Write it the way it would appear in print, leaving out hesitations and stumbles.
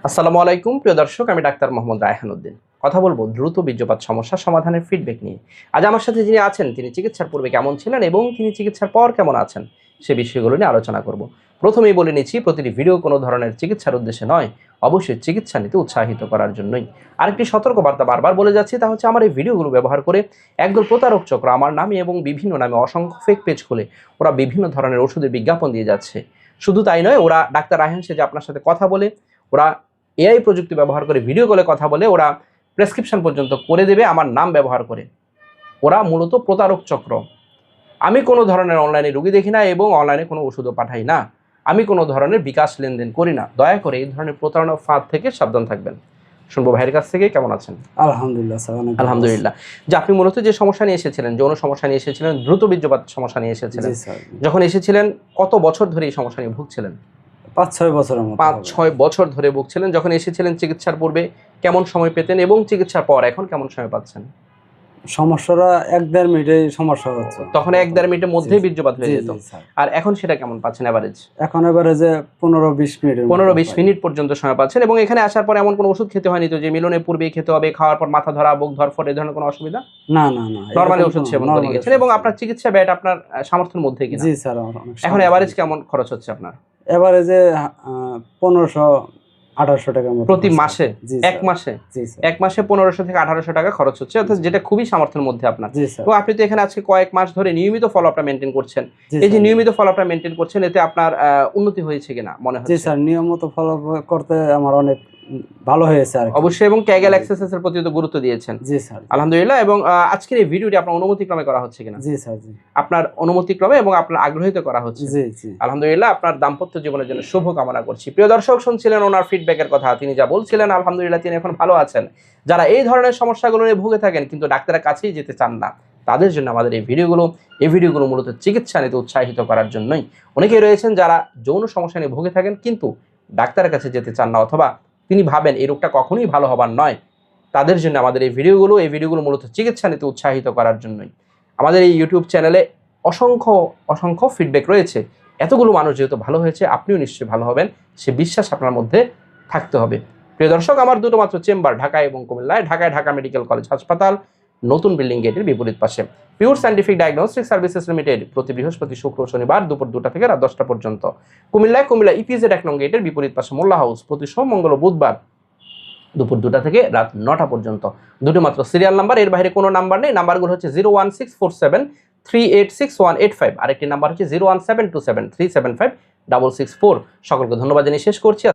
আসসালামু আলাইকুম প্রিয় দর্শক, আমি ডাক্তার মোহাম্মদ রায়হান উদ্দিন। কথা বলবো দ্রুত বীর্যপাত সমস্যা সমাধানের ফিডব্যাক নিয়ে। আজ আমার সাথে যিনি আছেন তিনি চিকিৎসার পূর্বে কেমন ছিলেন এবং তিনি চিকিৎসার পর কেমন আছেন সে বিষয়গুলো নিয়ে আলোচনা করব। প্রথমেই বলে নিচ্ছি, প্রতিটি ভিডিও কোনো ধরনের চিকিৎসার উদ্দেশ্যে নয়, অবশ্যই চিকিৎসা নিতে উৎসাহিত করার জন্যই। আরেকটি সতর্কবার্তা বারবার বলে যাচ্ছি, তা হচ্ছে আমার এই ভিডিওগুলো ব্যবহার করে একদল প্রতারক চক্র আমার নামে এবং বিভিন্ন নামে অসংখ্য ফেক পেজ খুলে ওরা বিভিন্ন ধরনের ওষুধের বিজ্ঞাপন দিয়ে যাচ্ছে। শুধু তাই নয়, ওরা ডাক্তার রায়হান সেজে আপনার সাথে কথা বলে, ওরা এআই প্রযুক্তি ব্যবহার করে ভিডিও কলে কথা বলে, ওরা প্রেসক্রিপশন পর্যন্ত করে দেবে আমার নাম ব্যবহার করে। ওরা মূলত প্রতারক চক্র। আমি কোনো ধরনের অনলাইনে রোগী দেখি না এবং অনলাইনে কোনো ওষুধও পাঠাই না। আমি কোনো ধরনের বিকাশ লেনদেন করি না। দয়া করে এই ধরনের প্রতারণার ফাঁদ থেকে সাবধান থাকবেন। শুনবো ভাইয়ের কাছ থেকে, কেমন আছেন? আলহামদুলিল্লাহ স্যার, অনেক ভালো আলহামদুলিল্লাহ। যে আপনি মূলত যে সমস্যা নিয়ে এসেছিলেন, যৌন সমস্যা নিয়ে এসেছিলেন, দ্রুত বীর্যপাত সমস্যা নিয়ে আছি। এসেছিলেন, জি স্যার, যখন এসেছিলেন কত বছর ধরে এই সমস্যা নিয়ে ভুগছিলেন? 5-6 বছরের মতো হবে। 5-6 বছর ধরে ভুগছিলেন। যখন এসেছিলেন চিকিৎসার পূর্বে কেমন সময় পেতেন এবং চিকিৎসার পর এখন কেমন সময় পাচ্ছেন? সমস্যাটা 1-1.5 মিনিটেই সমস্যা হচ্ছে। তখন 1-1.5 মিনিটের মধ্যেই বীর্যপাত হয়ে জি, যেত। জি স্যার। আর এখন সেটা কেমন পাচ্ছেন এভারেজ? এখন এভারেজে 15-20 মিনিটের মতো 15-20 পাই। মিনিট পর্যন্ত সময় পাচ্ছেন। এবং এখানে আসার পর এমন কোনো ওষুধ খেতে হয়নি তো যে মিলনের পূর্বেই খেতে হবে, খাওয়ার পর মাথা ধরা, বুক ধরফর এই ধরনের কোনো অসুবিধা? না, না, না। নরমালি এরকম ওষুধ কোনো সেবন করে নরমাল গেছেন ওষুধ এবং ছিল। আপনার চিকিৎসা ব্যয়টা আপনার সামর্থ্যের মধ্যেই কিনা? জি স্যার, অনেক এখন এভারেজ কেমন খরচ হচ্ছে আপনার? এভারেজে 1500-1800 টাকার মতো প্রতি খরচ মাসে? হয়। জি এক স্যার। মাসে? জি স্যার। এক মাসে 1500 থেকে 1800 টাকা খরচ হচ্ছে, অর্থাৎ যেটা খুবই সামর্থ্যের মধ্যে আপনার। জি স্যার। এবং আপনি তো এখানে আজকে কয়েক মাস ধরে নিয়মিত ফলো আপটা মেনটেন করছেন। জি এই যে স্যার। নিয়মিত ফলো আপটা মেনটেন করছেন, এতে আপনার উন্নতি হয়েছে কিনা মনে জি হচ্ছে? স্যার, নিয়মিত ফলো করতে আমার অনেক ভালো হয়েছে আর কি। অবশ্যই। এবং ক্যাগেল এক্সারসাইজের প্রতি তো গুরুত্ব দিয়েছেন। জি স্যার। আলহামদুলিল্লাহ। এবং আজকের এই ভিডিওটি আপনার অনুমতিক্রমে করা হচ্ছে কিনা? জি স্যার। জি। আপনার অনুমতিক্রমে এবং আপনার আগ্রহিত করা হচ্ছে। জি, জি। আলহামদুলিল্লাহ। আপনার দাম্পত্য জীবনের জন্য শুভ কামনা করছি। প্রিয় দর্শক, শুনছিলেন ওনার ফিডব্যাকের কথা। তিনি যা বলছিলেন, আলহামদুলিল্লাহ তিনি এখন ভালো আছেন। যারা এই ধরনের সমস্যাগুলো নিয়ে ভুগে থাকেন কিন্তু ডাক্তারের কাছেই যেতে চান না, তাদের জন্য আমাদের এই ভিডিওগুলো মূলত চিকিৎসা নিতে উৎসাহিত করার জন্যই। অনেকেই রয়েছেন যারা যৌন সমস্যা নিয়ে ভুগে থাকেন কিন্তু ডাক্তারের কাছে যেতে চান না, অথবা তিনি ভাবেন এই রোগটা কখনোই ভালো হবার নয়। তাদের জন্য আমাদের এই ভিডিওগুলো মূলত চিকিৎসা নিতে উৎসাহিত করার জন্যই। আমাদের এই ইউটিউব চ্যানেলে অসংখ্য ফিডব্যাক রয়েছে। এতগুলো মানুষ যেহেতু ভালো হয়েছে, আপনিও নিশ্চয়ই ভালো হবেন, সে বিশ্বাস আপনার মধ্যে থাকতে হবে। প্রিয় দর্শক, আমার দুটো মাত্র চেম্বার ঢাকায় এবং কুমিল্লায়। ঢাকায় ঢাকা মেডিকেল কলেজ হাসপাতাল, নতুন বিল্ডিং গেটের বিপরীত পাশে। Pure scientific diagnostic services limited, প্রতি বৃহস্পতি, শুক্র, শনিবার দুপুর 2টা থেকে রাত 10টা পর্যন্ত। কুমিল্লা ইপিজেড 1 নং গেটের বিপরীত পাশে মোল্লা হাউস, প্রতি সোম, মঙ্গল ও বুধবার দুপুর 2টা থেকে রাত 9টা পর্যন্ত। দুটো মাত্র সিরিয়াল নাম্বার, এর বাইরে কোনো নাম্বার নেই। নাম্বারগুলো হচ্ছে 01647386185, আরেকটি নাম্বার হচ্ছে 0172737565664। সকলকে ধন্যবাদ জানিয়ে শেষ করছি।